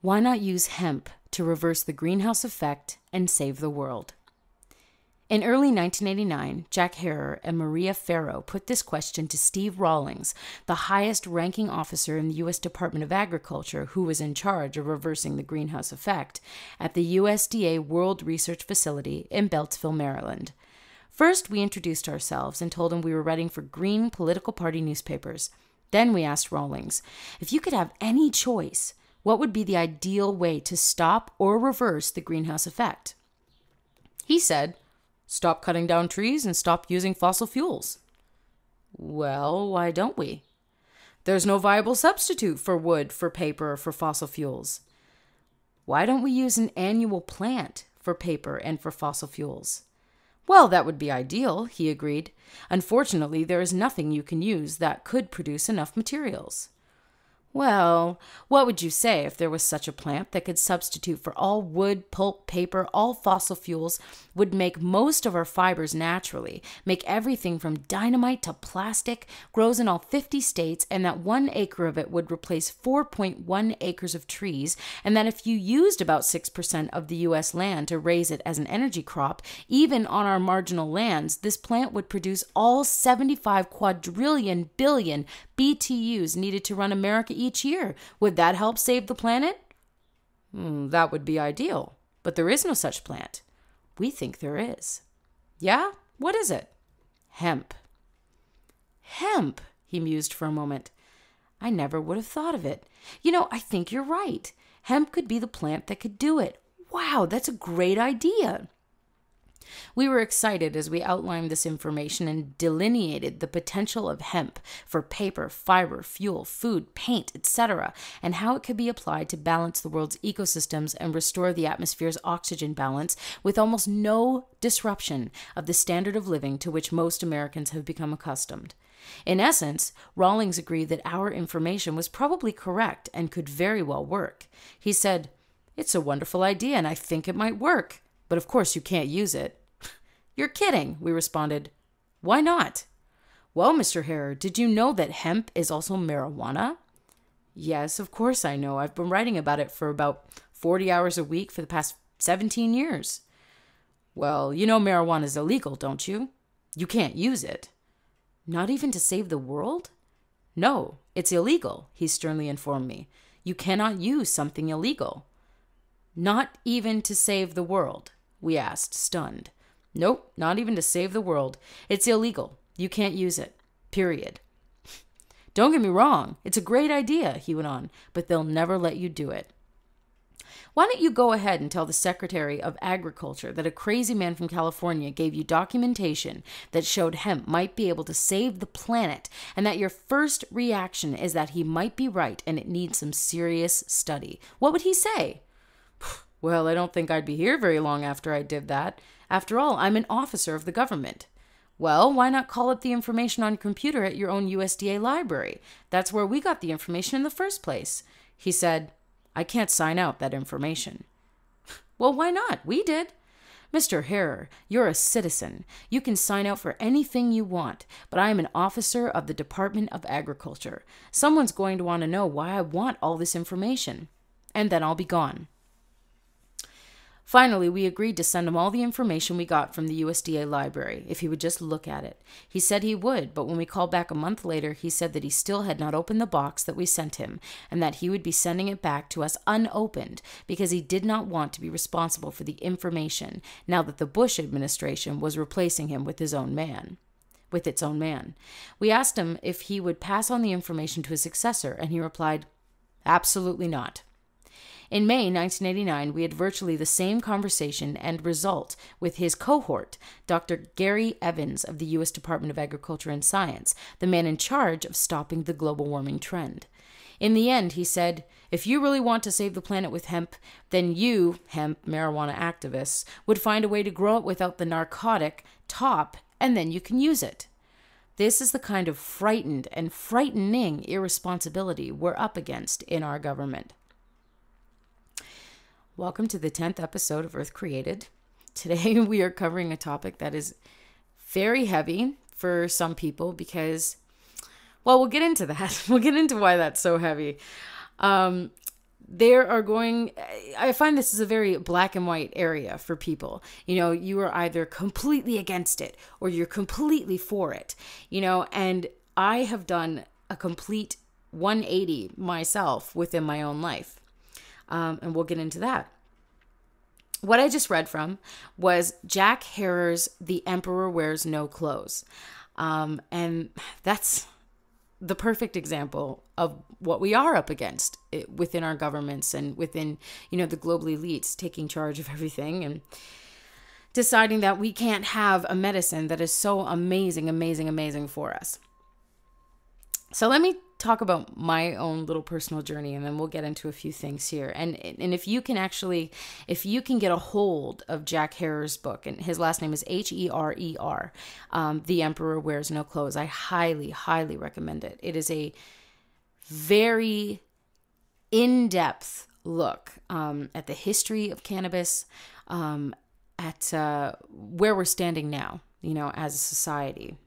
Why not use hemp to reverse the greenhouse effect and save the world? In early 1989, Jack Herer and Maria Ferro put this question to Steve Rawlings, the highest-ranking officer in the U.S. Department of Agriculture who was in charge of reversing the greenhouse effect, at the USDA World Research Facility in Beltsville, Maryland. First, we introduced ourselves and told him we were writing for green political party newspapers. Then we asked Rawlings, if you could have any choice, what would be the ideal way to stop or reverse the greenhouse effect? He said, stop cutting down trees and stop using fossil fuels. Well, why don't we? There's no viable substitute for wood, for paper, or for fossil fuels. Why don't we use an annual plant for paper and for fossil fuels? Well, that would be ideal, he agreed. Unfortunately, there is nothing you can use that could produce enough materials. Well, what would you say if there was such a plant that could substitute for all wood, pulp, paper, all fossil fuels, would make most of our fibers naturally, make everything from dynamite to plastic, grows in all 50 states, and that 1 acre of it would replace 4.1 acres of trees, and that if you used about 6% of the U.S. land to raise it as an energy crop, even on our marginal lands, this plant would produce all 75 quadrillion billion BTUs needed to run America each year. Would that help save the planet? That would be ideal, but there is no such plant. We think there is. Yeah? What is it? Hemp. Hemp, he mused for a moment. I never would have thought of it. I think you're right. Hemp could be the plant that could do it. Wow, that's a great idea. We were excited as we outlined this information and delineated the potential of hemp for paper, fiber, fuel, food, paint, etc., and how it could be applied to balance the world's ecosystems and restore the atmosphere's oxygen balance with almost no disruption of the standard of living to which most Americans have become accustomed. In essence, Rawlings agreed that our information was probably correct and could very well work. He said, "It's a wonderful idea and I think it might work. But of course you can't use it." You're kidding, we responded. Why not? Well, Mr. Herer, did you know that hemp is also marijuana? Yes, of course I know. I've been writing about it for about 40 hours a week for the past 17 years. Well, you know marijuana is illegal, don't you? You can't use it. Not even to save the world? No, it's illegal, he sternly informed me. You cannot use something illegal. Not even to save the world? We asked, stunned. Nope, not even to save the world. It's illegal. You can't use it. Period. Don't get me wrong. It's a great idea, he went on, but they'll never let you do it. Why don't you go ahead and tell the Secretary of Agriculture that a crazy man from California gave you documentation that showed hemp might be able to save the planet, and that your first reaction is that he might be right and it needs some serious study? What would he say? Well, I don't think I'd be here very long after I did that. After all, I'm an officer of the government. Well, why not call up the information on your computer at your own USDA library? That's where we got the information in the first place. He said, I can't sign out that information. Well, why not? We did. Mr. Herer, you're a citizen. You can sign out for anything you want, but I am an officer of the Department of Agriculture. Someone's going to want to know why I want all this information. And then I'll be gone. Finally, we agreed to send him all the information we got from the USDA library, if he would just look at it. He said he would, but when we called back a month later, he said that he still had not opened the box that we sent him, and that he would be sending it back to us unopened, because he did not want to be responsible for the information, now that the Bush administration was replacing him with its own man. We asked him if he would pass on the information to his successor, and he replied, absolutely not. In May 1989, we had virtually the same conversation and result with his cohort, Dr. Gary Evans of the U.S. Department of Agriculture and Science, the man in charge of stopping the global warming trend. In the end, he said, if you really want to save the planet with hemp, then you, hemp marijuana activists, would find a way to grow it without the narcotic top, and then you can use it. This is the kind of frightened and frightening irresponsibility we're up against in our government. Welcome to the 10th episode of Earth Created. Today we are covering a topic that is very heavy for some people because, well, we'll get into that. We'll get into why that's so heavy. there are going, I find this is a very black and white area for people. You know, you are either completely against it or you're completely for it, you know, and I have done a complete 180 myself within my own life. And we'll get into that. What I just read from was Jack Herer's The Emperor Wears No Clothes. And that's the perfect example of what we are up against within our governments and within, you know, the global elites taking charge of everything and deciding that we can't have a medicine that is so amazing, amazing, amazing for us. So let me talk about my own little personal journey, and then we'll get into a few things here. And if you can get a hold of Jack Herer's book, and his last name is Herer, The Emperor Wears No Clothes, I highly, highly recommend it. It is a very in-depth look at the history of cannabis, at where we're standing now, you know, as a society,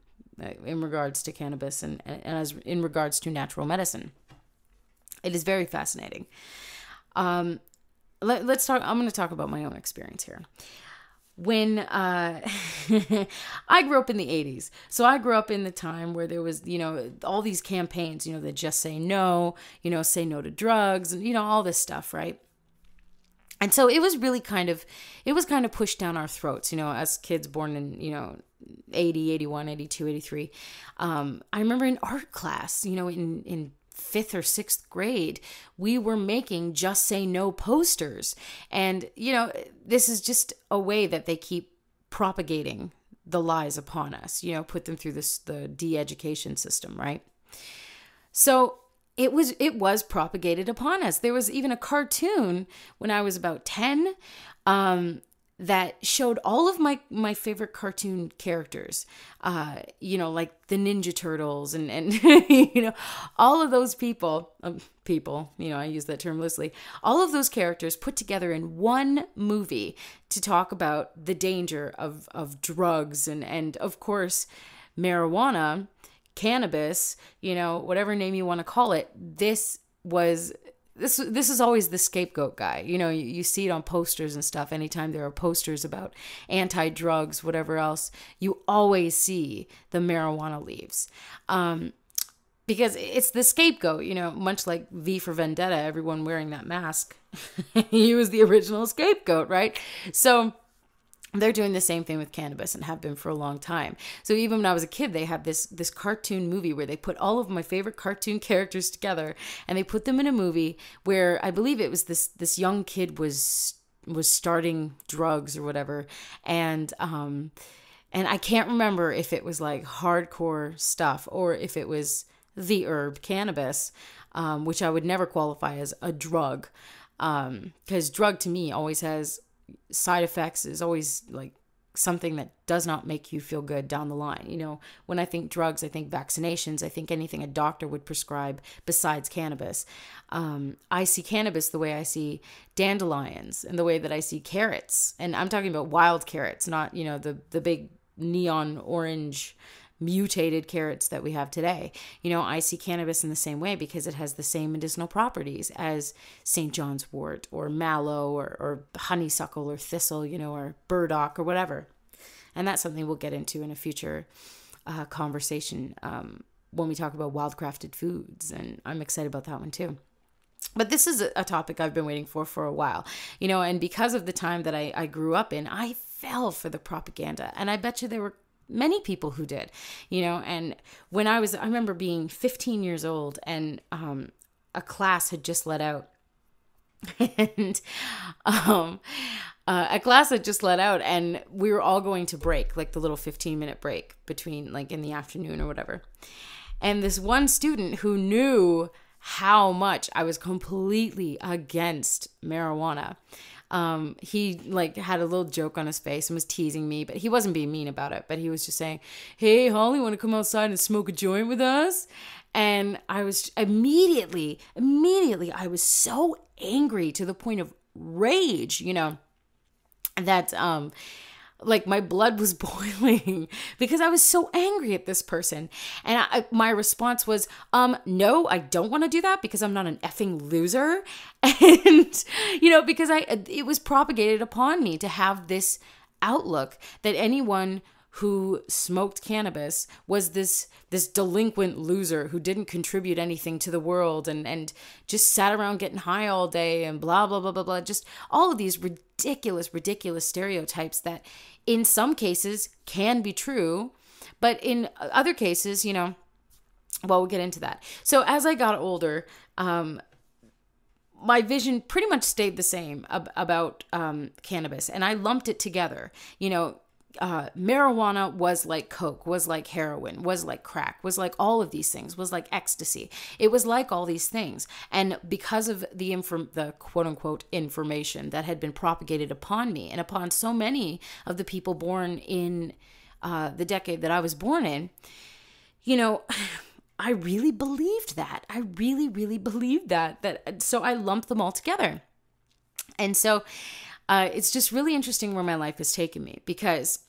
in regards to cannabis and as in regards to natural medicine. It is very fascinating. Let's talk. I'm going to talk about my own experience here. When I grew up in the 80s, so I grew up in the time where there was, you know, all these campaigns, you know, that just say no, you know, say no to drugs, and, you know, all this stuff, right? And so it was really kind of pushed down our throats, you know, as kids born in, you know, 80, 81, 82, 83. I remember in art class, you know, in 5th or 6th grade, we were making Just Say No posters. And, you know, this is just a way that they keep propagating the lies upon us, you know, put them through the de-education system, right? So it was propagated upon us. There was even a cartoon when I was about 10 that showed all of my favorite cartoon characters, you know, like the Ninja Turtles and you know, all of those people, you know, I use that term loosely, all of those characters put together in one movie to talk about the danger of drugs and of course, marijuana, cannabis, you know, whatever name you want to call it. This is always the scapegoat guy. You know, you see it on posters and stuff. Anytime there are posters about anti-drugs, whatever else, you always see the marijuana leaves. Because it's the scapegoat, you know, much like V for Vendetta, everyone wearing that mask. He was the original scapegoat, right? So they're doing the same thing with cannabis and have been for a long time. So even when I was a kid, they had this cartoon movie where they put all of my favorite cartoon characters together and they put them in a movie where I believe it was this young kid was starting drugs or whatever. And I can't remember if it was like hardcore stuff or if it was the herb cannabis, which I would never qualify as a drug. Because drug to me always has side effects, is always like something that does not make you feel good down the line. You know, when I think drugs, I think vaccinations, I think anything a doctor would prescribe besides cannabis. I see cannabis the way I see dandelions and the way that I see carrots. And I'm talking about wild carrots, not, you know, the big neon orange mutated carrots that we have today. You know, I see cannabis in the same way because it has the same medicinal properties as St. John's wort or mallow or honeysuckle or thistle, you know, or burdock or whatever. And that's something we'll get into in a future conversation when we talk about wildcrafted foods. And I'm excited about that one too. But this is a topic I've been waiting for a while, you know, and because of the time that I grew up in, I fell for the propaganda. And I bet you there were many people who did, you know. And when I remember being 15 years old and a class had just let out and a class had just let out and we were all going to break, like the little 15-minute break between, like, in the afternoon or whatever. And this one student who knew how much I was completely against marijuana, he like had a little joke on his face and was teasing me, but he wasn't being mean about it, but he was just saying, "Hey, Holly, want to come outside and smoke a joint with us?" And I was immediately, I was so angry to the point of rage, you know, that, like my blood was boiling because I was so angry at this person. And my response was, no, I don't want to do that because I'm not an effing loser. And, because it was propagated upon me to have this outlook that anyone who smoked cannabis was this delinquent loser who didn't contribute anything to the world and just sat around getting high all day and blah, blah, blah, blah, blah. Just all of these ridiculous stereotypes that in some cases can be true, but in other cases, we'll get into that. So as I got older, my vision pretty much stayed the same about cannabis, and I lumped it together. Marijuana was like coke, was like heroin, was like crack, was like all of these things, was like ecstasy. It was like all these things. And because of the quote unquote information that had been propagated upon me and upon so many of the people born in the decade that I was born in, I really believed that. I really, really believed that. So I lumped them all together. And so it's just really interesting where my life has taken me because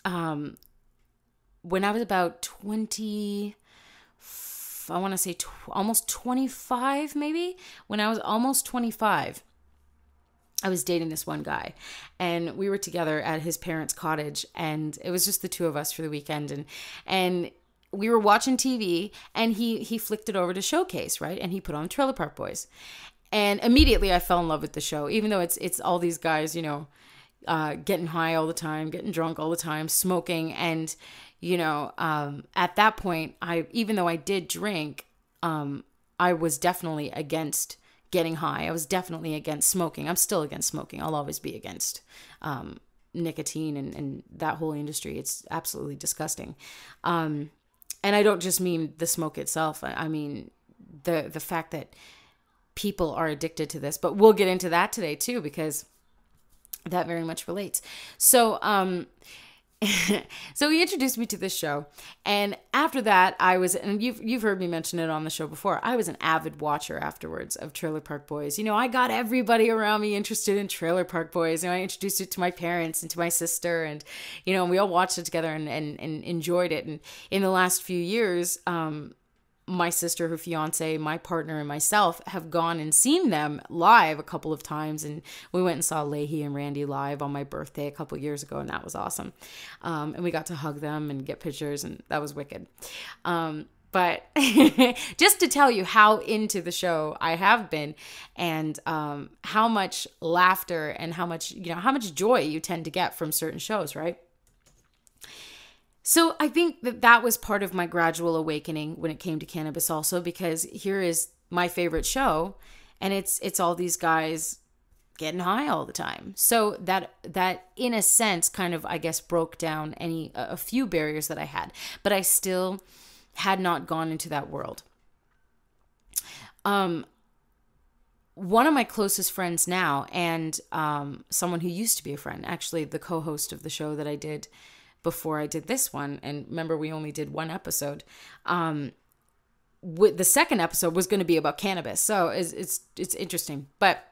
when I was about 20, I want to say almost 25 maybe, when I was almost 25, I was dating this one guy and we were together at his parents' cottage and it was just the two of us for the weekend and we were watching TV and he flicked it over to Showcase, right? And he put on Trailer Park Boys. And immediately I fell in love with the show, even though it's all these guys, getting high all the time, getting drunk all the time, smoking. And, at that point, even though I did drink, I was definitely against getting high. I was definitely against smoking. I'm still against smoking. I'll always be against nicotine and that whole industry. It's absolutely disgusting. And I don't just mean the smoke itself. I mean the fact that people are addicted to this, but we'll get into that today too, because that very much relates. So, so he introduced me to this show. And after that, and you've heard me mention it on the show before, I was an avid watcher afterwards of Trailer Park Boys. I got everybody around me interested in Trailer Park Boys. I introduced it to my parents and to my sister and, we all watched it together and enjoyed it. And in the last few years, my sister, her fiance, my partner, and myself have gone and seen them live a couple of times. And we went and saw Leahy and Randy live on my birthday a couple of years ago, and that was awesome. And we got to hug them and get pictures, and that was wicked. But just to tell you how into the show I have been and how much laughter and how much joy you tend to get from certain shows, right? So I think that was part of my gradual awakening when it came to cannabis also, because here is my favorite show and it's all these guys getting high all the time. So that in a sense kind of, I guess, broke down a few barriers that I had, but I still had not gone into that world. One of my closest friends now and someone who used to be a friend, actually the co-host of the show that I did before I did this one, and remember we only did one episode, the second episode was going to be about cannabis, so it's interesting. But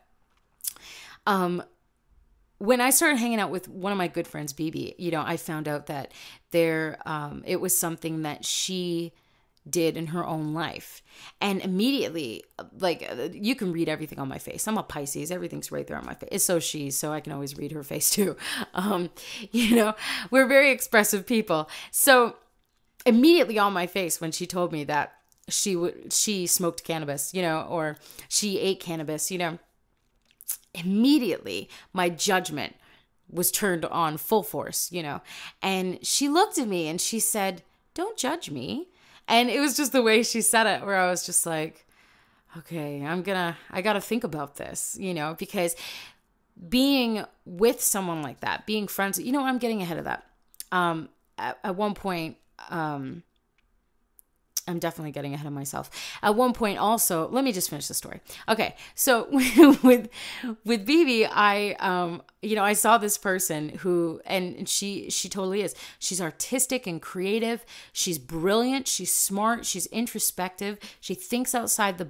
when I started hanging out with one of my good friends, BB, I found out that it was something that she did in her own life. And immediately, like, you can read everything on my face. I'm a Pisces. Everything's right there on my face. So I can always read her face too. We're very expressive people. So immediately on my face, when she told me that she smoked cannabis, or she ate cannabis, immediately my judgment was turned on full force, and she looked at me and she said, "Don't judge me." And it was just the way she said it where I was just like, okay, I got to think about this, because being with someone like that, being friends, I'm getting ahead of that. At one point, I'm definitely getting ahead of myself. At one point also, let me just finish the story. Okay. So with BB, I saw this person who, and she totally is, she's artistic and creative. She's brilliant. She's smart. She's introspective. She thinks outside the